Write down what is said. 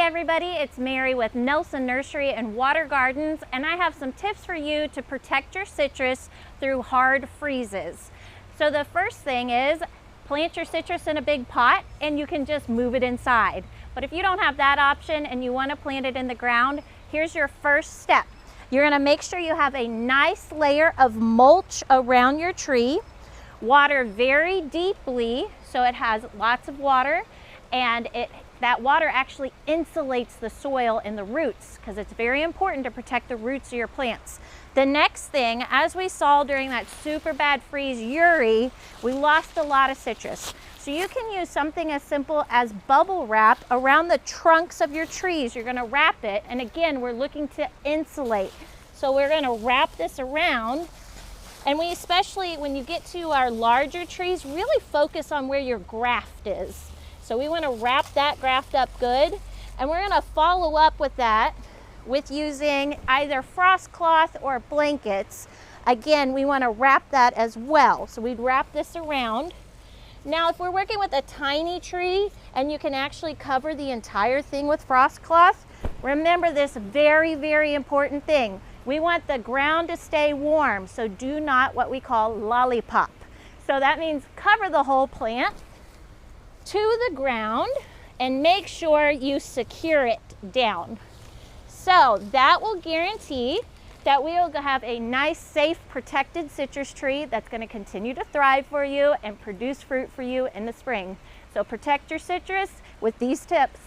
everybody, it's Mary with Nelson Nursery and Water Gardens, and I have some tips for you to protect your citrus through hard freezes. So the first thing is plant your citrus in a big pot and you can just move it inside. But if you don't have that option and you want to plant it in the ground, here's your first step. You're going to make sure you have a nice layer of mulch around your tree. Water very deeply so it has lots of water, and that water actually insulates the soil and the roots, because it's very important to protect the roots of your plants. The next thing, as we saw during that super bad freeze Uri, we lost a lot of citrus. So you can use something as simple as bubble wrap around the trunks of your trees. You're going to wrap it, and again, we're looking to insulate. So we're going to wrap this around, and we especially, when you get to our larger trees, really focus on where your graft is. So we want to wrap that graft up good, and we're going to follow up with that with using either frost cloth or blankets. Again, we want to wrap that as well. So we'd wrap this around. Now, if we're working with a tiny tree and you can actually cover the entire thing with frost cloth, remember this very, very important thing. We want the ground to stay warm, so do not what we call lollipop. So that means cover the whole plant to the ground and make sure you secure it down. So that will guarantee that we will have a nice, safe, protected citrus tree that's going to continue to thrive for you and produce fruit for you in the spring. So protect your citrus with these tips.